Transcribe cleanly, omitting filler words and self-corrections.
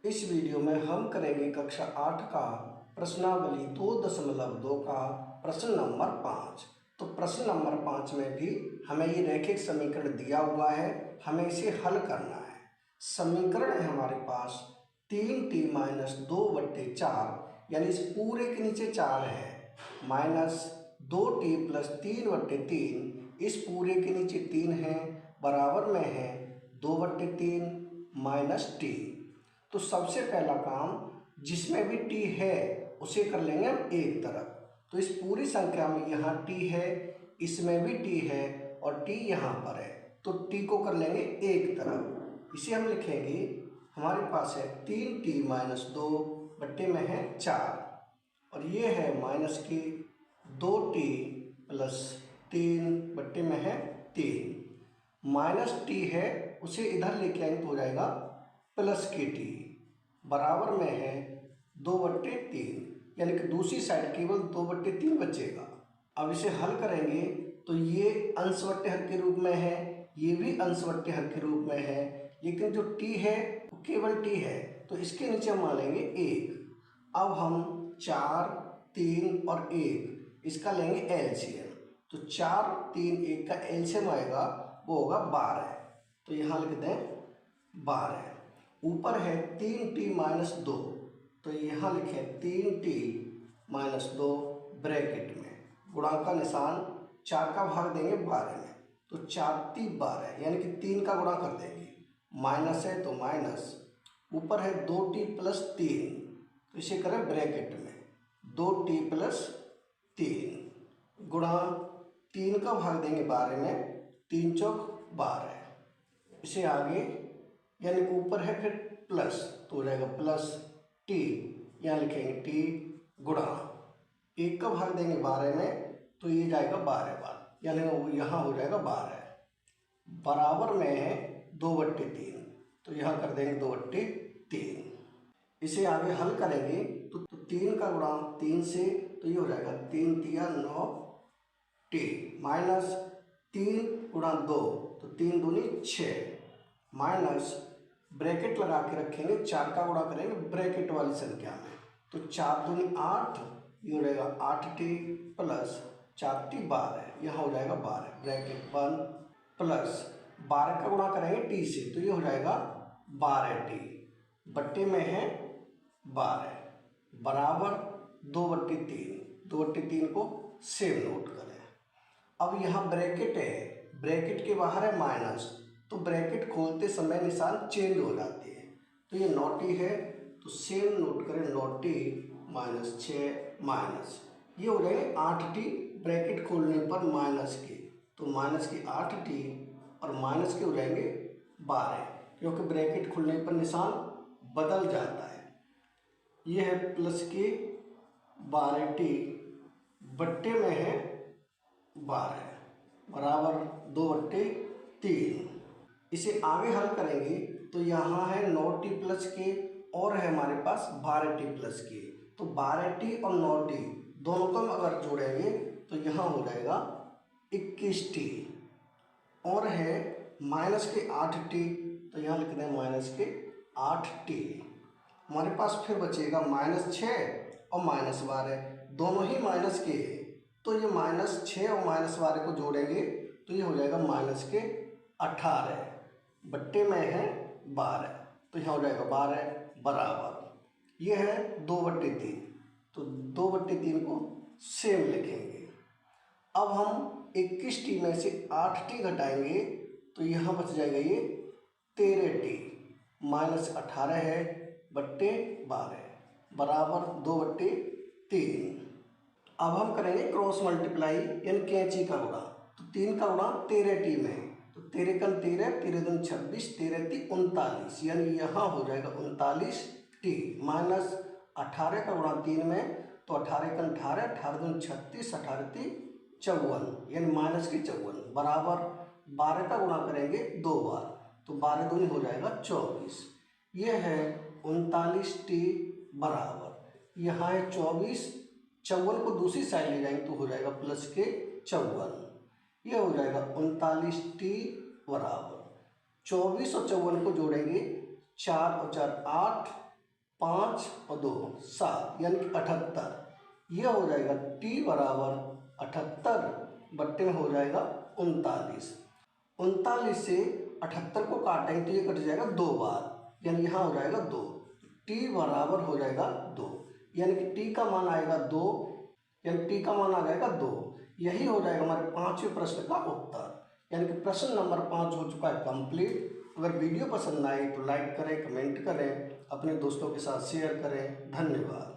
इस वीडियो में हम करेंगे कक्षा 8 का प्रश्नावली 2.2 का प्रश्न नंबर 5। तो प्रश्न नंबर 5 में भी हमें ये रैखिक समीकरण दिया हुआ है, हमें इसे हल करना है। समीकरण है हमारे पास 3t-2/4, यानी इस पूरे के नीचे 4 है, माइनस 2t + 3/3, इस पूरे के नीचे 3 है, बराबर में है 2/3 माइनस t। तो सबसे पहला काम जिसमें भी t है उसे कर लेंगे हम एक तरफ। तो इस पूरी संख्या में यहाँ t है, इसमें भी t है और t यहाँ पर है, तो t को कर लेंगे एक तरफ। इसे हम लिखेंगे, हमारे पास है 3t-2 बट्टे में है 4, और ये है माइनस की 2t + 3 बट्टे में है 3, माइनस t है उसे इधर लेके आएंगे तो हो जाएगा प्लस की t, बराबर में है 2/3, यानी कि दूसरी साइड केवल 2/3 बचेगा। अब इसे हल करेंगे तो ये अंश बट्टे हर के रूप में है, ये भी अंश बट्टे हर के रूप में है, लेकिन जो t है वो केवल t है, तो इसके नीचे हम मान लेंगे 1। अब हम 4, 3 और 1 इसका लेंगे एलसीएम। तो 4, 3, 1 का एलसीएम आएगा, वो होगा 12। तो यहाँ लिख दें 12। ऊपर है 3t-2, तो यहाँ लिखें 3t-2 ब्रैकेट में, गुणा का निशान 4 का भाग देंगे 12 में, तो 4t 12, यानी कि 3 का गुणा कर देंगे, माइनस है तो माइनस, ऊपर है 2t + 3, तो इसे करें ब्रैकेट में 2t + 3 गुणा 3 का भाग देंगे 12 में, 3 चौक 12, इसे आगे यानी कि ऊपर है फिर प्लस, तो हो जाएगा प्लस t, यहाँ लिखेंगे t गुणा 1 का भाग देंगे 12 में, तो ये जाएगा 12 बार, यानी वो यहाँ हो जाएगा 12, बराबर में है 2/3, तो यहाँ कर देंगे 2/3। इसे आगे हल करेंगे तो 3 का गुणा 3 से, तो ये हो जाएगा 3 × 9t, माइनस 3 × 2, तो 3 दूनी 6, माइनस ब्रैकेट लगा के रखेंगे, 4 का गुणा करेंगे ब्रैकेट वाली संख्या में, तो 4 दूनी 8, ये हो जाएगा 8t + 4t 12, यहाँ हो जाएगा 12, ब्रैकेट बंद, प्लस 12 का गुणा करेंगे t से, तो ये हो जाएगा 12t बट्टे में है 12, बराबर 2/3। 2/3 को सेम नोट करें। अब यहाँ ब्रैकेट है, ब्रैकेट के बाहर है माइनस, तो ब्रैकेट खोलते समय निशान चेंज हो जाते हैं, तो ये नॉटी है, तो सेम नोट करें, नॉटी -6 माइनस, ये हो जाएंगे 8t, ब्रैकेट खोलने पर माइनस के, तो माइनस की 8t और माइनस के हो जाएंगे 12, क्योंकि ब्रैकेट खुलने पर निशान बदल जाता है। ये है प्लस के 12t बट्टे में है 12, बराबर 2/3। इसे आगे हल करेंगे तो यहाँ है 9t + के और है हमारे पास 12t + के, तो 12t और 9t दोनों को हम अगर जोड़ेंगे तो यहाँ हो जाएगा 21t, और है माइनस के 8t, तो यहाँ लिख दें माइनस के 8t। हमारे पास फिर बचेगा -6 और -12, दोनों ही माइनस के, तो ये -6 और -12 को जोड़ेंगे तो ये हो जाएगा माइनस के 18 बट्टे में है 12, तो यहाँ हो जाएगा 12, बराबर ये है 2/3, तो 2/3 को सेम लिखेंगे। अब हम 21t में से 8t घटाएंगे, तो यहाँ बच जाएगा ये 13t, -18 है बट्टे 12, बराबर 2/3। अब हम करेंगे क्रॉस मल्टीप्लाई, यानी कैंची का गुणा, तो 3 का गुणा 13t में, तो 13 × 13, 13 दूनी 26, 13 × 3 = 39, यानी यहाँ हो जाएगा 39t, माइनस 18 का गुणा 3 में, तो 18 × 18, 18 दूनी 36, 18 × 3 = 54, यानी माइनस की 54, बराबर 12 का गुणा करेंगे 2 बार, तो 12 दूनी हो जाएगा 24, ये है 39t, बराबर यहाँ है 24, 54 को दूसरी साइड ले जाएंगे तो हो जाएगा प्लस के 54, ये हो जाएगा 39t, बराबर 24 और 54 को जोड़ेंगे, 4 और 4 8, 5 और 2 7 यानी कि 78। यह हो जाएगा t बराबर 78 बट्टे में हो जाएगा 39। 39 से 78 को काटेंगे तो ये कट जाएगा 2 बार, यानी यहाँ हो जाएगा 2। t बराबर हो जाएगा 2, यानी कि t का मान आएगा 2, यानी t का मान आ जाएगा 2। यही हो जाएगा हमारे 5वें प्रश्न का उत्तर, यानी कि प्रश्न नंबर 5 हो चुका है कंप्लीट। अगर वीडियो पसंद आए तो लाइक करें, कमेंट करें, अपने दोस्तों के साथ शेयर करें। धन्यवाद।